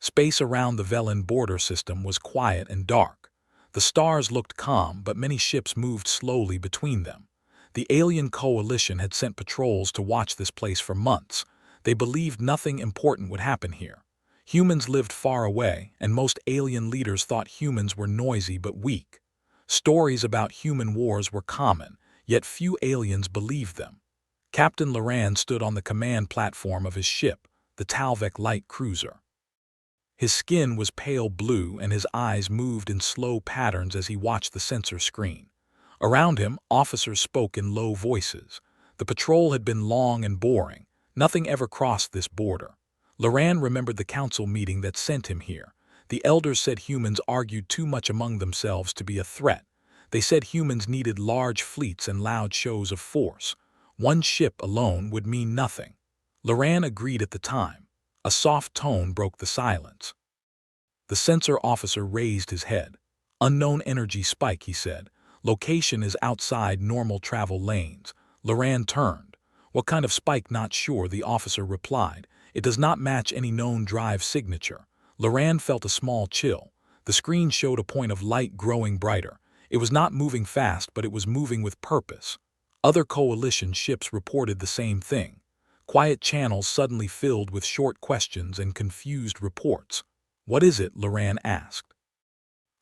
Space around the Velen border system was quiet and dark. The stars looked calm, but many ships moved slowly between them. The alien coalition had sent patrols to watch this place for months. They believed nothing important would happen here. Humans lived far away, and most alien leaders thought humans were noisy but weak. Stories about human wars were common, yet few aliens believed them. Captain Loran stood on the command platform of his ship, the Talvek light cruiser. His skin was pale blue and his eyes moved in slow patterns as he watched the sensor screen. Around him, officers spoke in low voices. The patrol had been long and boring. Nothing ever crossed this border. Loran remembered the council meeting that sent him here. The elders said humans argued too much among themselves to be a threat. They said humans needed large fleets and loud shows of force. One ship alone would mean nothing. Loran agreed at the time. A soft tone broke the silence. The sensor officer raised his head. "Unknown energy spike," he said. "Location is outside normal travel lanes." Loran turned. "What kind of spike? Not sure," the officer replied. "It does not match any known drive signature." Loran felt a small chill. The screen showed a point of light growing brighter. It was not moving fast, but it was moving with purpose. Other coalition ships reported the same thing. Quiet channels suddenly filled with short questions and confused reports. "What is it?" Loran asked.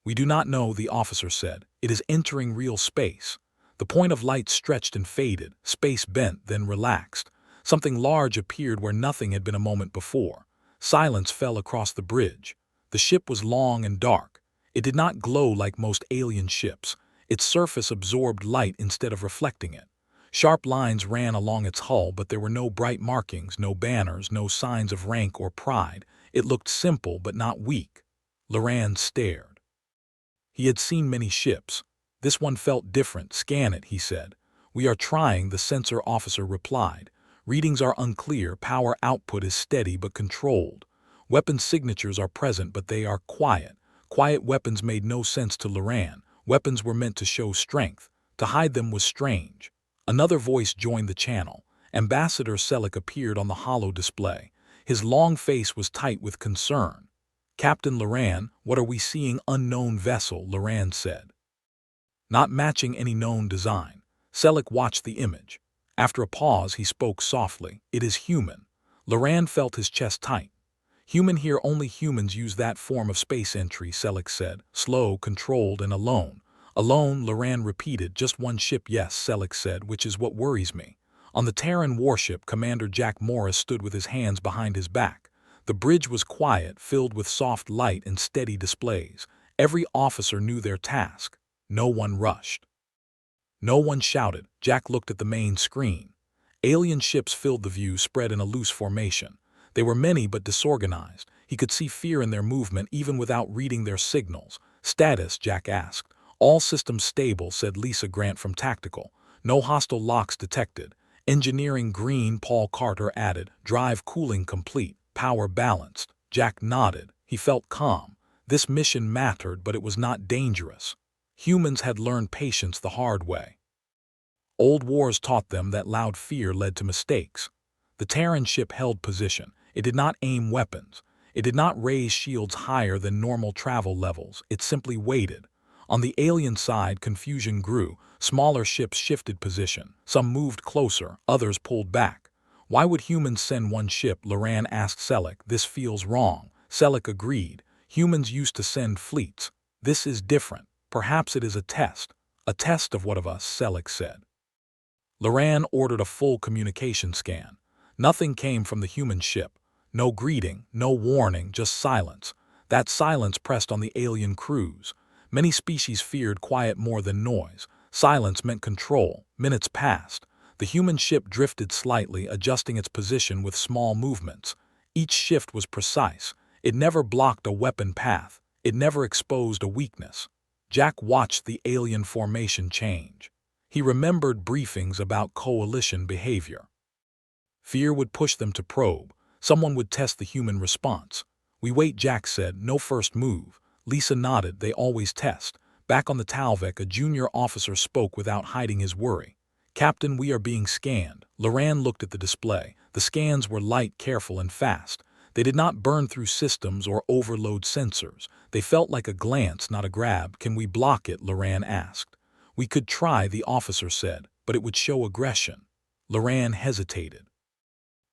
"We do not know," the officer said. "It is entering real space." The point of light stretched and faded. Space bent, then relaxed. Something large appeared where nothing had been a moment before. Silence fell across the bridge. The ship was long and dark. It did not glow like most alien ships. Its surface absorbed light instead of reflecting it. Sharp lines ran along its hull, but there were no bright markings, no banners, no signs of rank or pride. It looked simple but not weak. Loran stared. He had seen many ships. This one felt different. "Scan it," he said. "We are trying," the sensor officer replied. "Readings are unclear. Power output is steady but controlled. Weapon signatures are present, but they are quiet." Quiet weapons made no sense to Loran. Weapons were meant to show strength. To hide them was strange. Another voice joined the channel. Ambassador Selleck appeared on the holo display. His long face was tight with concern. "Captain Loran, what are we seeing?" "Unknown vessel," Loran said. "Not matching any known design." Selleck watched the image. After a pause, he spoke softly. "It is human." Loran felt his chest tight. "Human here, only humans use that form of space entry," Selleck said. "Slow, controlled, and alone." "Alone," Loran repeated. "Just one ship." "Yes," Selleck said, "which is what worries me." On the Terran warship, Commander Jack Morris stood with his hands behind his back. The bridge was quiet, filled with soft light and steady displays. Every officer knew their task. No one rushed. No one shouted. Jack looked at the main screen. Alien ships filled the view, spread in a loose formation. They were many but disorganized. He could see fear in their movement even without reading their signals. "Status?" Jack asked. "All systems stable," said Lisa Grant from Tactical. "No hostile locks detected." "Engineering green," Paul Carter added. "Drive cooling complete. Power balanced." Jack nodded. He felt calm. This mission mattered, but it was not dangerous. Humans had learned patience the hard way. Old wars taught them that loud fear led to mistakes. The Terran ship held position. It did not aim weapons. It did not raise shields higher than normal travel levels. It simply waited. On the alien side, confusion grew. Smaller ships shifted position. Some moved closer, others pulled back. "Why would humans send one ship?" Loran asked Selleck. "This feels wrong." Selleck agreed. "Humans used to send fleets. This is different. Perhaps it is a test." "A test of what of us?" Selleck said. Loran ordered a full communication scan. Nothing came from the human ship. No greeting, no warning, just silence. That silence pressed on the alien crews. Many species feared quiet more than noise. Silence meant control. Minutes passed. The human ship drifted slightly, adjusting its position with small movements. Each shift was precise. It never blocked a weapon path. It never exposed a weakness. Jack watched the alien formation change. He remembered briefings about coalition behavior. Fear would push them to probe. Someone would test the human response. "We wait," Jack said. "No first move." Lisa nodded. "They always test." Back on the Talvek, a junior officer spoke without hiding his worry. "Captain, we are being scanned." Loran looked at the display. The scans were light, careful, and fast. They did not burn through systems or overload sensors. They felt like a glance, not a grab. "Can we block it?" Loran asked. "We could try," the officer said, "but it would show aggression." Loran hesitated.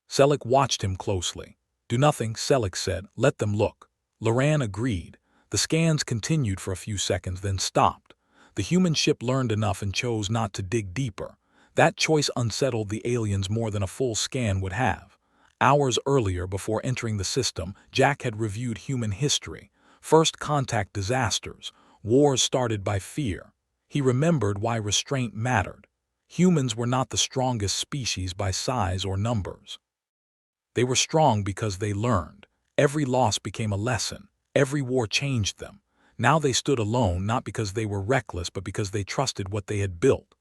Selleck watched him closely. "Do nothing," Selleck said. "Let them look." Loran agreed. The scans continued for a few seconds, then stopped. The human ship learned enough and chose not to dig deeper. That choice unsettled the aliens more than a full scan would have. Hours earlier, before entering the system, Jack had reviewed human history. First contact disasters, wars started by fear. He remembered why restraint mattered. Humans were not the strongest species by size or numbers. They were strong because they learned. Every loss became a lesson. Every war changed them. Now they stood alone, not because they were reckless, but because they trusted what they had built.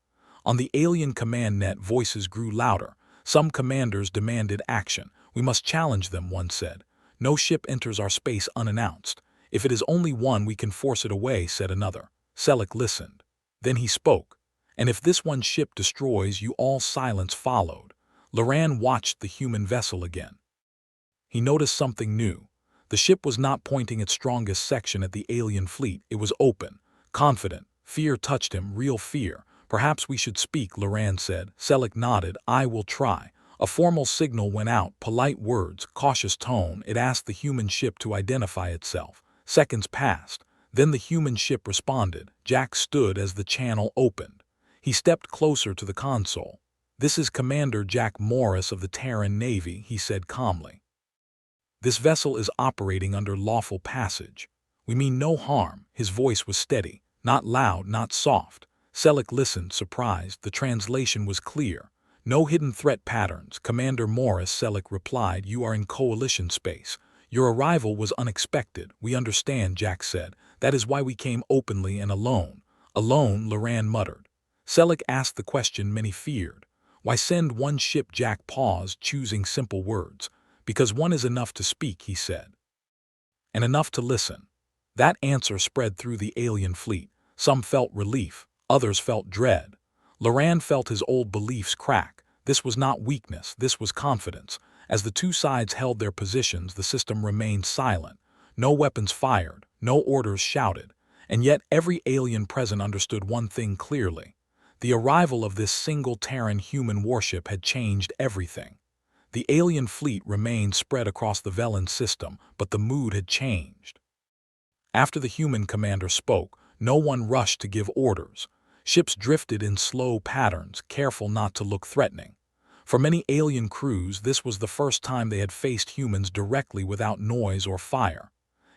On the alien command net, voices grew louder. Some commanders demanded action. "We must challenge them," one said. "No ship enters our space unannounced. If it is only one, we can force it away," said another. Selleck listened. Then he spoke. "And if this one ship destroys you all?" Silence followed. Loran watched the human vessel again. He noticed something new. The ship was not pointing its strongest section at the alien fleet. It was open, confident. Fear touched him, real fear. "Perhaps we should speak," Loran said. Selleck nodded. "I will try." A formal signal went out, polite words, cautious tone. It asked the human ship to identify itself. Seconds passed. Then the human ship responded. Jack stood as the channel opened. He stepped closer to the console. "This is Commander Jack Morris of the Terran Navy," he said calmly. "This vessel is operating under lawful passage. We mean no harm." His voice was steady, not loud, not soft. Selleck listened, surprised. The translation was clear. "No hidden threat patterns." "Commander Morris," Selleck replied, "you are in coalition space. Your arrival was unexpected." "We understand," Jack said. "That is why we came openly and alone." "Alone?" Loran muttered. Selleck asked the question many feared. "Why send one ship?" Jack paused, choosing simple words. "Because one is enough to speak," he said. "And enough to listen." That answer spread through the alien fleet. Some felt relief. Others felt dread. Loran felt his old beliefs crack. This was not weakness. This was confidence. As the two sides held their positions, the system remained silent. No weapons fired. No orders shouted. And yet every alien present understood one thing clearly. The arrival of this single Terran human warship had changed everything. The alien fleet remained spread across the Velen system, but the mood had changed. After the human commander spoke, no one rushed to give orders. Ships drifted in slow patterns, careful not to look threatening. For many alien crews, this was the first time they had faced humans directly without noise or fire.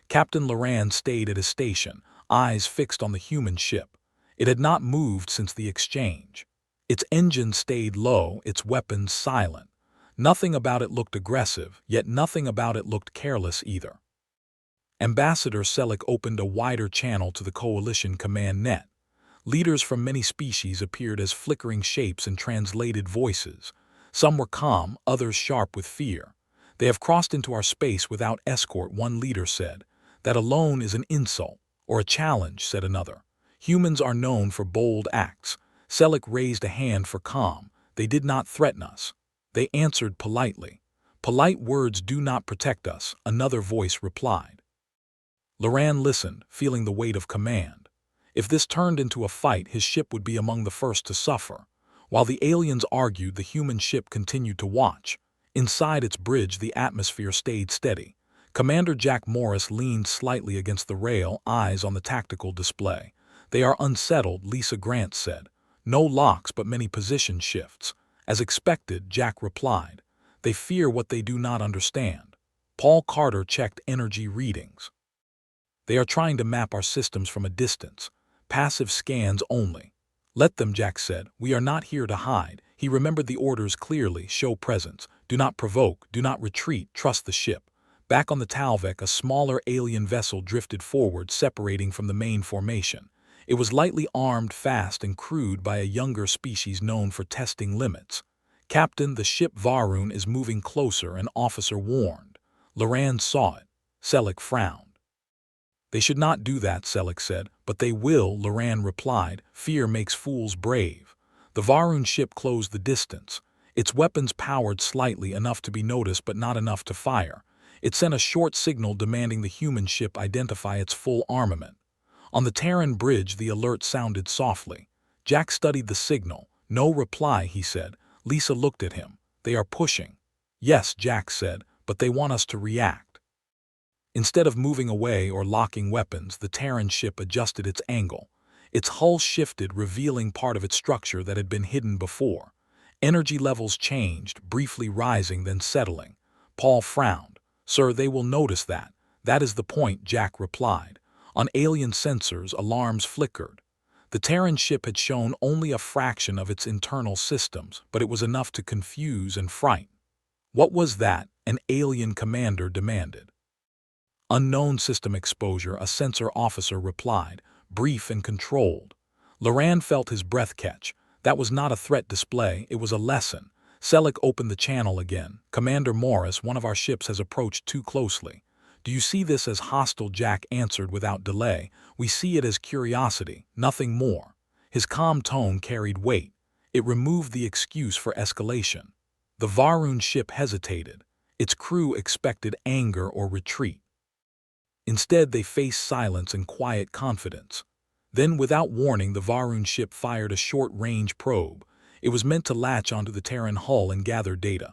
Captain Loran stayed at his station, eyes fixed on the human ship. It had not moved since the exchange. Its engine stayed low, its weapons silent. Nothing about it looked aggressive, yet nothing about it looked careless either. Ambassador Selleck opened a wider channel to the coalition command net. Leaders from many species appeared as flickering shapes and translated voices. Some were calm, others sharp with fear. "They have crossed into our space without escort," one leader said. "That alone is an insult, or a challenge," said another. "Humans are known for bold acts." Selleck raised a hand for calm. "They did not threaten us. They answered politely." "Polite words do not protect us," another voice replied. Loran listened, feeling the weight of command. If this turned into a fight, his ship would be among the first to suffer. While the aliens argued, the human ship continued to watch. Inside its bridge, the atmosphere stayed steady. Commander Jack Morris leaned slightly against the rail, eyes on the tactical display. "They are unsettled," Lisa Grant said. "No locks, but many position shifts." As expected, Jack replied. "They fear what they do not understand." Paul Carter checked energy readings. "They are trying to map our systems from a distance. Passive scans only." "Let them," Jack said. "We are not here to hide." He remembered the orders clearly. Show presence. Do not provoke. Do not retreat. Trust the ship. Back on the Talvek, a smaller alien vessel drifted forward, separating from the main formation. It was lightly armed, fast, and crewed by a younger species known for testing limits. "Captain, the ship Varun is moving closer," an officer warned. Loran saw it. Selleck frowned. "They should not do that," Selleck said. "But they will," Loran replied. "Fear makes fools brave." The Varun ship closed the distance. Its weapons powered slightly, enough to be noticed but not enough to fire. It sent a short signal demanding the human ship identify its full armament. On the Terran bridge, the alert sounded softly. Jack studied the signal. No reply, he said. Lisa looked at him. They are pushing. Yes, Jack said, but they want us to react. Instead of moving away or locking weapons, the Terran ship adjusted its angle. Its hull shifted, revealing part of its structure that had been hidden before. Energy levels changed, briefly rising then settling. Paul frowned. Sir, they will notice that. That is the point, Jack replied. On alien sensors, alarms flickered. The Terran ship had shown only a fraction of its internal systems, but it was enough to confuse and frighten. What was that? An alien commander demanded. Unknown system exposure, a sensor officer replied, brief and controlled. Loran felt his breath catch. That was not a threat display, it was a lesson. Selig opened the channel again. Commander Morris, one of our ships has approached too closely. Do you see this as hostile? Jack answered without delay. We see it as curiosity, nothing more. His calm tone carried weight. It removed the excuse for escalation. The Varun ship hesitated. Its crew expected anger or retreat. Instead, they faced silence and quiet confidence. Then, without warning, the Varun ship fired a short-range probe. It was meant to latch onto the Terran hull and gather data.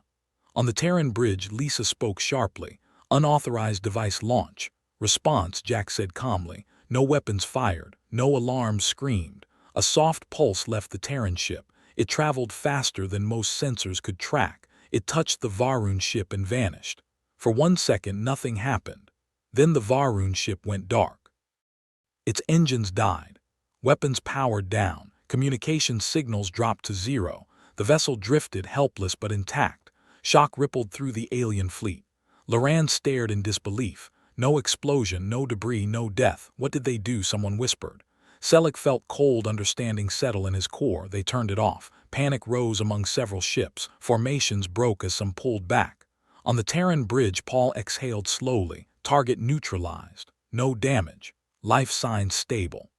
On the Terran bridge, Lisa spoke sharply. Unauthorized device launch. Response, Jack said calmly. No weapons fired. No alarms screamed. A soft pulse left the Terran ship. It traveled faster than most sensors could track. It touched the Varun ship and vanished. For 1 second, nothing happened. Then the Varun ship went dark. Its engines died. Weapons powered down. Communication signals dropped to zero. The vessel drifted, helpless but intact. Shock rippled through the alien fleet. Loran stared in disbelief. No explosion, no debris, no death. What did they do? Someone whispered. Selig felt cold understanding settle in his core. They turned it off. Panic rose among several ships. Formations broke as some pulled back. On the Terran bridge, Paul exhaled slowly. Target neutralized. No damage. Life signs stable.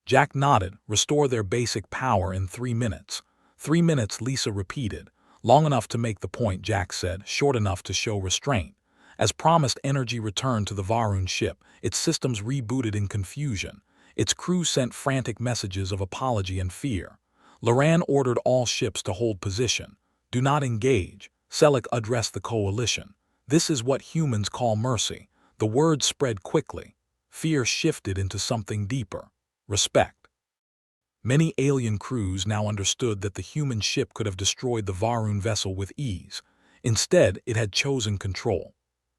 Jack nodded. Restore their basic power in 3 minutes. 3 minutes, Lisa repeated. Long enough to make the point, Jack said, short enough to show restraint. As promised, energy returned to the Varun ship. Its systems rebooted in confusion. Its crew sent frantic messages of apology and fear. Loran ordered all ships to hold position. Do not engage. Selig addressed the coalition. This is what humans call mercy. The word spread quickly. Fear shifted into something deeper. Respect. Many alien crews now understood that the human ship could have destroyed the Varun vessel with ease. Instead, it had chosen control.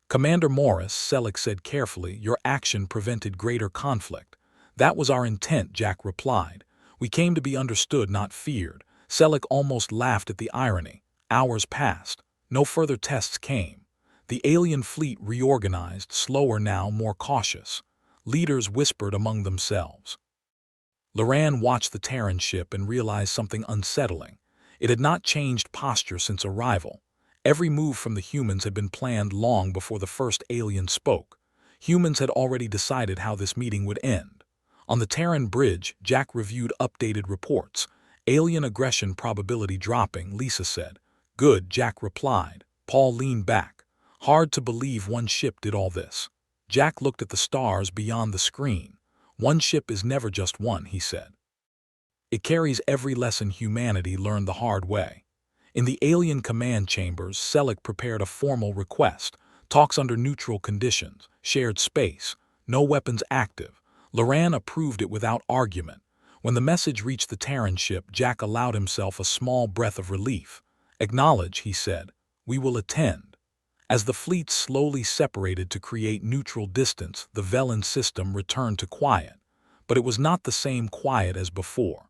Commander Morris, Selig said carefully, your action prevented greater conflict. That was our intent, Jack replied. We came to be understood, not feared. Selig almost laughed at the irony. Hours passed. No further tests came. The alien fleet reorganized, slower now, more cautious. Leaders whispered among themselves. Loran watched the Terran ship and realized something unsettling. It had not changed posture since arrival. Every move from the humans had been planned long before the first alien spoke. Humans had already decided how this meeting would end. On the Terran bridge, Jack reviewed updated reports. Alien aggression probability dropping, Lisa said. Good, Jack replied. Paul leaned back. Hard to believe one ship did all this. Jack looked at the stars beyond the screen. One ship is never just one, he said. It carries every lesson humanity learned the hard way. In the alien command chambers, Selig prepared a formal request. Talks under neutral conditions, shared space, no weapons active. Loran approved it without argument. When the message reached the Terran ship, Jack allowed himself a small breath of relief. Acknowledge, he said. We will attend. As the fleet slowly separated to create neutral distance, the Velen system returned to quiet. But it was not the same quiet as before.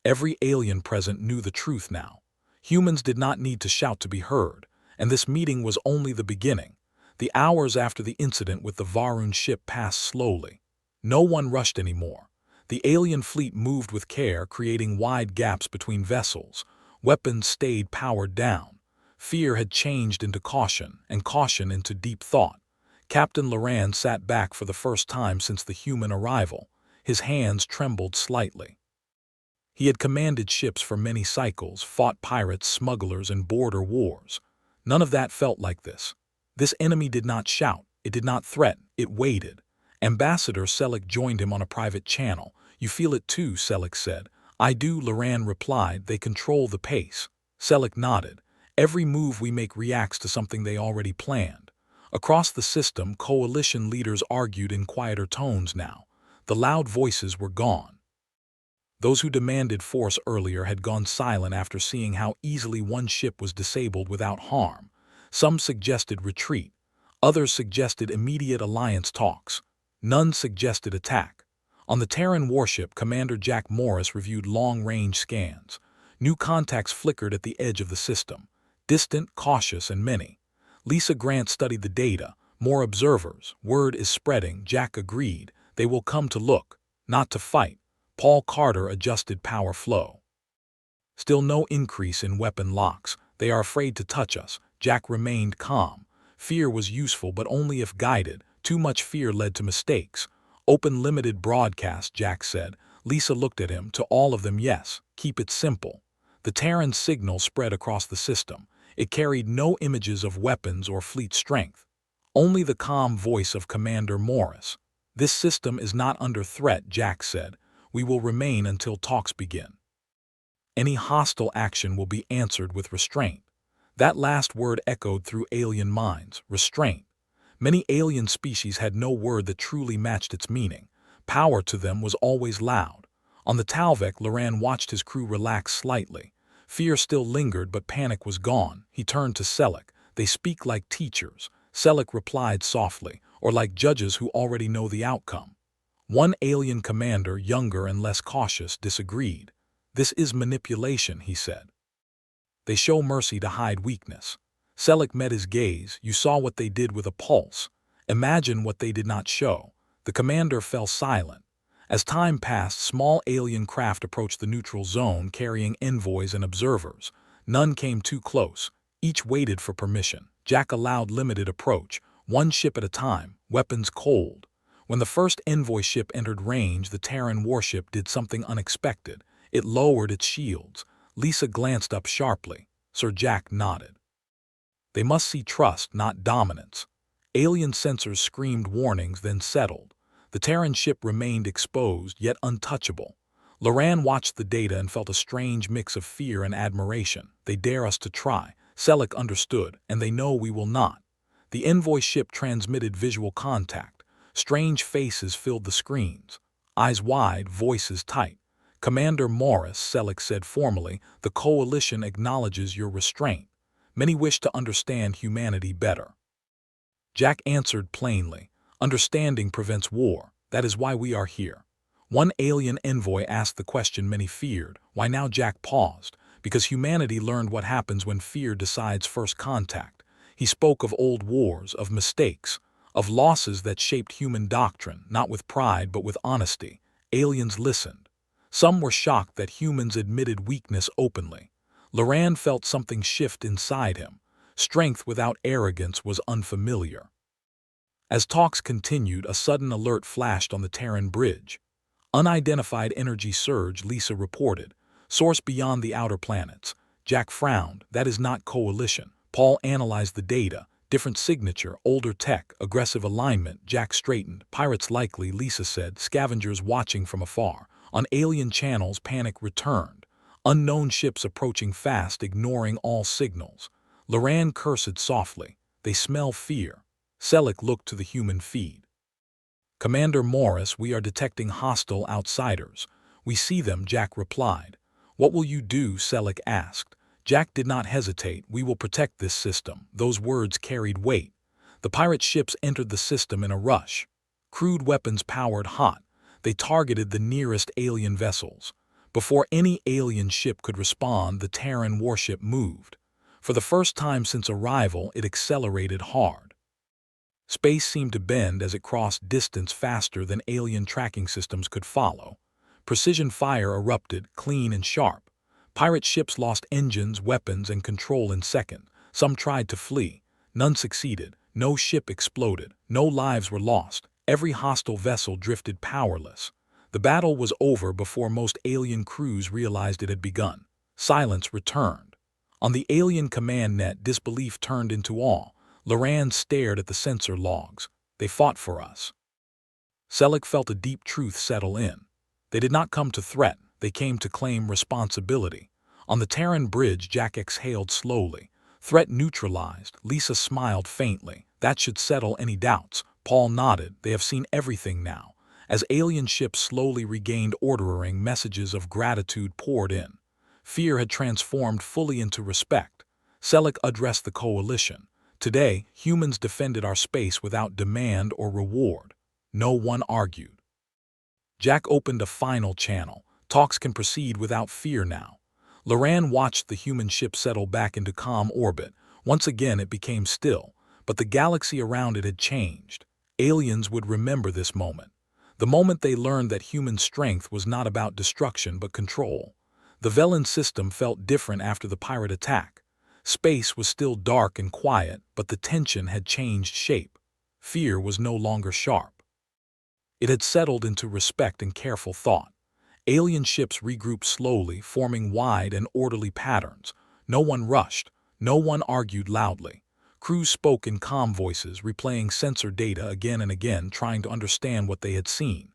Every alien present knew the truth now. Humans did not need to shout to be heard, and this meeting was only the beginning. The hours after the incident with the Varun ship passed slowly. No one rushed anymore. The alien fleet moved with care, creating wide gaps between vessels. Weapons stayed powered down. Fear had changed into caution, and caution into deep thought. Captain Loran sat back for the first time since the human arrival. His hands trembled slightly. He had commanded ships for many cycles, fought pirates, smugglers, and border wars. None of that felt like this. This enemy did not shout, it did not threaten, it waited. Ambassador Selleck joined him on a private channel. "You feel it too," Selleck said. "I do," Loran replied. "They control the pace." Selleck nodded. "Every move we make reacts to something they already planned." Across the system, coalition leaders argued in quieter tones now. The loud voices were gone. Those who demanded force earlier had gone silent after seeing how easily one ship was disabled without harm. Some suggested retreat. Others suggested immediate alliance talks. None suggested attack. On the Terran warship, Commander Jack Morris reviewed long-range scans. New contacts flickered at the edge of the system. Distant, cautious, and many. Lisa Grant studied the data. "More observers. Word is spreading," Jack agreed. "They will come to look, not to fight." Paul Carter adjusted power flow. Still no increase in weapon locks. "They are afraid to touch us." Jack remained calm. Fear was useful, but only if guided. Too much fear led to mistakes. "Open limited broadcast," Jack said. Lisa looked at him. "To all of them, yes. Keep it simple." The Terran signal spread across the system. It carried no images of weapons or fleet strength. Only the calm voice of Commander Morris. "This system is not under threat," Jack said. "We will remain until talks begin. Any hostile action will be answered with restraint." That last word echoed through alien minds. Restraint. Many alien species had no word that truly matched its meaning. Power to them was always loud. On the Talvek, Loran watched his crew relax slightly. Fear still lingered, but panic was gone. He turned to Selleck. "They speak like teachers." Selleck replied softly, "Or like judges who already know the outcome." One alien commander, younger and less cautious, disagreed. "This is manipulation," he said. "They show mercy to hide weakness." Selleck met his gaze. "You saw what they did with a pulse. Imagine what they did not show." The commander fell silent. As time passed, small alien craft approached the neutral zone carrying envoys and observers. None came too close. Each waited for permission. Jack allowed limited approach, one ship at a time, weapons cold. When the first envoy ship entered range, the Terran warship did something unexpected. It lowered its shields. Lisa glanced up sharply. Sir Jack nodded. "They must see trust, not dominance." Alien sensors screamed warnings, then settled. The Terran ship remained exposed, yet untouchable. Loran watched the data and felt a strange mix of fear and admiration. "They dare us to try." Selleck understood, "and they know we will not." The envoy ship transmitted visual contact. Strange faces filled the screens. Eyes wide, voices tight. "Commander Morris," Selleck said formally, "the Coalition acknowledges your restraint. Many wish to understand humanity better." Jack answered plainly, "Understanding prevents war. That is why we are here." One alien envoy asked the question many feared. Why now? Jack paused. "Because humanity learned what happens when fear decides first contact." He spoke of old wars, of mistakes, of losses that shaped human doctrine, not with pride but with honesty. Aliens listened. Some were shocked that humans admitted weakness openly. Loran felt something shift inside him. Strength without arrogance was unfamiliar. As talks continued, a sudden alert flashed on the Terran bridge. "Unidentified energy surge," Lisa reported. "Source beyond the outer planets." Jack frowned. "That is not Coalition." Paul analyzed the data. Different signature, older tech, aggressive alignment. Jack straightened. "Pirates likely," Lisa said. "Scavengers watching from afar." On alien channels, panic returned. Unknown ships approaching fast, ignoring all signals. Loran cursed softly. "They smell fear." Selleck looked to the human feed. "Commander Morris, we are detecting hostile outsiders." "We see them," Jack replied. "What will you do?" Selleck asked. Jack did not hesitate. "We will protect this system." Those words carried weight. The pirate ships entered the system in a rush. Crude weapons powered hot. They targeted the nearest alien vessels. Before any alien ship could respond, the Terran warship moved. For the first time since arrival, it accelerated hard. Space seemed to bend as it crossed distance faster than alien tracking systems could follow. Precision fire erupted, clean and sharp. Pirate ships lost engines, weapons, and control in seconds. Some tried to flee. None succeeded. No ship exploded. No lives were lost. Every hostile vessel drifted powerless. The battle was over before most alien crews realized it had begun. Silence returned. On the alien command net, disbelief turned into awe. Loran stared at the sensor logs. They fought for us. Selleck felt a deep truth settle in. They did not come to threat, they came to claim responsibility. On the Terran bridge, Jack exhaled slowly. Threat neutralized. Lisa smiled faintly. That should settle any doubts. Paul nodded. They have seen everything now. As alien ships slowly regained ordering, messages of gratitude poured in. Fear had transformed fully into respect. Selleck addressed the coalition. Today, humans defended our space without demand or reward. No one argued. Jack opened a final channel. Talks can proceed without fear now. Loran watched the human ship settle back into calm orbit. Once again it became still, but the galaxy around it had changed. Aliens would remember this moment. The moment they learned that human strength was not about destruction but control. The Velen system felt different after the pirate attack. Space was still dark and quiet, but the tension had changed shape. Fear was no longer sharp. It had settled into respect and careful thought. Alien ships regrouped slowly, forming wide and orderly patterns. No one rushed. No one argued loudly. Crews spoke in calm voices, replaying sensor data again and again, trying to understand what they had seen.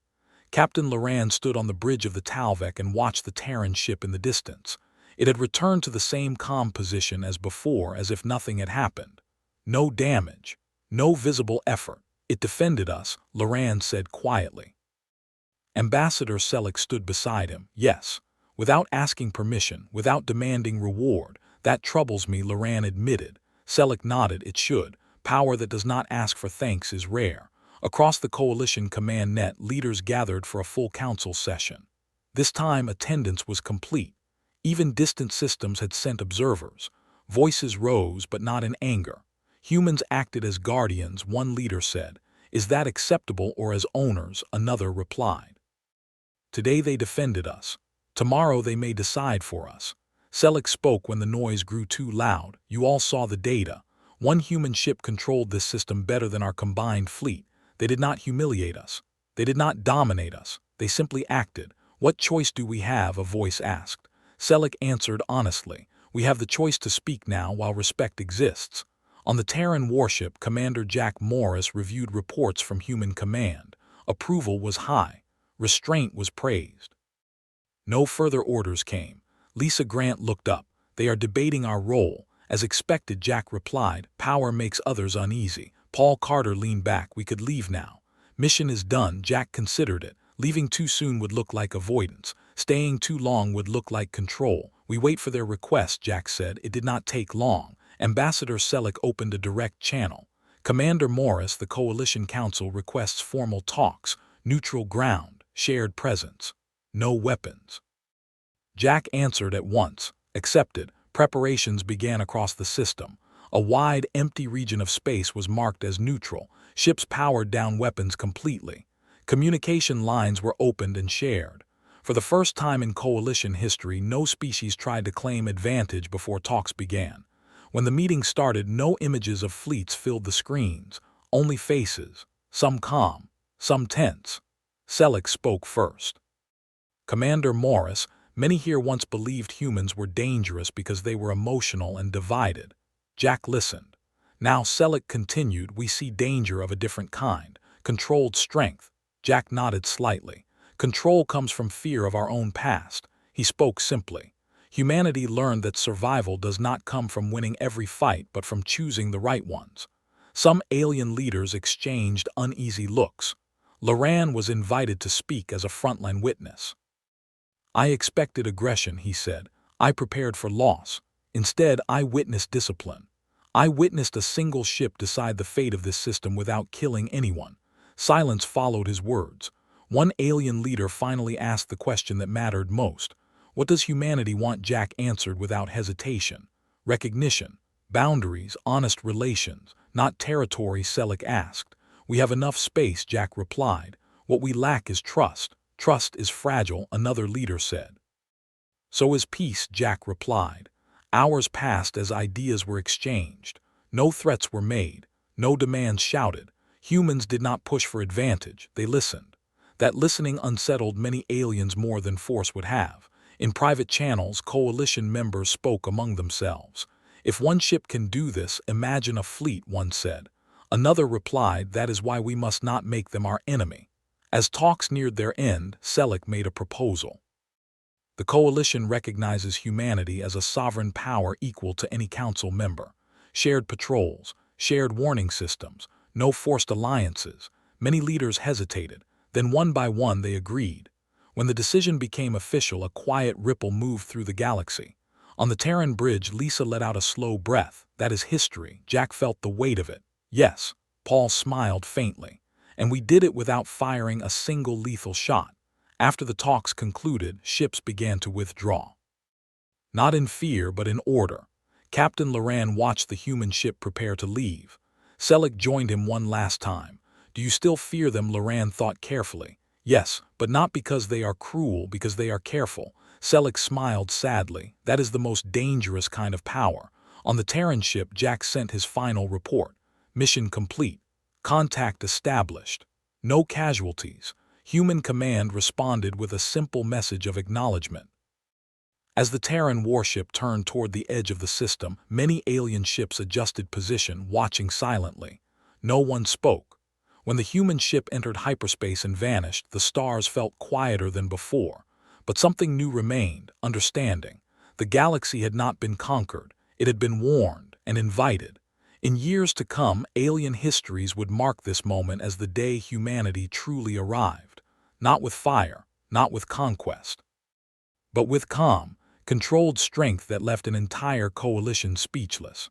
Captain Loran stood on the bridge of the Talvek and watched the Terran ship in the distance. It had returned to the same calm position as before, as if nothing had happened. No damage. No visible effort. It defended us, Loran said quietly. Ambassador Selleck stood beside him. Yes, without asking permission, without demanding reward. That troubles me, Loran admitted. Selleck nodded. It should. Power that does not ask for thanks is rare. Across the coalition command net, leaders gathered for a full council session. This time attendance was complete. Even distant systems had sent observers. Voices rose, but not in anger. Humans acted as guardians, one leader said. Is that acceptable, or as owners? Another replied. Today they defended us. Tomorrow they may decide for us. Selleck spoke when the noise grew too loud. You all saw the data. One human ship controlled this system better than our combined fleet. They did not humiliate us. They did not dominate us. They simply acted. What choice do we have? A voice asked. Selleck answered honestly. We have the choice to speak now while respect exists. On the Terran warship, Commander Jack Morris reviewed reports from Human Command. Approval was high. Restraint was praised. No further orders came. Lisa Grant looked up. They are debating our role. As expected, Jack replied. Power makes others uneasy. Paul Carter leaned back. We could leave now. Mission is done. Jack considered it. Leaving too soon would look like avoidance. Staying too long would look like control. We wait for their request, Jack said. It did not take long. Ambassador Selleck opened a direct channel. Commander Morris, the Coalition Council requests formal talks. Neutral ground. Shared presence. No weapons. Jack answered at once. Accepted. Preparations began across the system. A wide, empty region of space was marked as neutral. Ships powered down weapons completely. Communication lines were opened and shared. For the first time in Coalition history, no species tried to claim advantage before talks began. When the meeting started, no images of fleets filled the screens. Only faces. Some calm. Some tense. Selleck spoke first. Commander Morris, many here once believed humans were dangerous because they were emotional and divided. Jack listened. Now Selleck continued. We see danger of a different kind. Controlled strength. Jack nodded slightly. Control comes from fear of our own past. He spoke simply. Humanity learned that survival does not come from winning every fight, but from choosing the right ones. Some alien leaders exchanged uneasy looks. Loran was invited to speak as a frontline witness. I expected aggression, he said. I prepared for loss. Instead, I witnessed discipline. I witnessed a single ship decide the fate of this system without killing anyone. Silence followed his words. One alien leader finally asked the question that mattered most. What does humanity want? Jack answered without hesitation. Recognition. Boundaries, honest relations, not territory, Selleck asked. We have enough space, Jack replied. What we lack is trust. Trust is fragile, another leader said. So is peace, Jack replied. Hours passed as ideas were exchanged. No threats were made. No demands shouted. Humans did not push for advantage. They listened. That listening unsettled many aliens more than force would have. In private channels, coalition members spoke among themselves. "If one ship can do this, imagine a fleet," one said. Another replied, "That is why we must not make them our enemy." As talks neared their end, Selleck made a proposal. The coalition recognizes humanity as a sovereign power equal to any council member. Shared patrols, shared warning systems, no forced alliances. Many leaders hesitated, then one by one they agreed. When the decision became official, a quiet ripple moved through the galaxy. On the Terran bridge, Lisa let out a slow breath. "That is history." Jack felt the weight of it. "Yes," Paul smiled faintly. "And we did it without firing a single lethal shot." After the talks concluded, ships began to withdraw. Not in fear, but in order. Captain Loran watched the human ship prepare to leave. Selleck joined him one last time. "Do you still fear them?" Loran thought carefully. "Yes, but not because they are cruel, because they are careful." Selleck smiled sadly. "That is the most dangerous kind of power." On the Terran ship, Jack sent his final report. "Mission complete. Contact established. No casualties." Human command responded with a simple message of acknowledgement. As the Terran warship turned toward the edge of the system, many alien ships adjusted position, watching silently. No one spoke. When the human ship entered hyperspace and vanished, the stars felt quieter than before. But something new remained: understanding. The galaxy had not been conquered. It had been warned and invited. In years to come, alien histories would mark this moment as the day humanity truly arrived. Not with fire, not with conquest, but with calm, controlled strength that left an entire coalition speechless.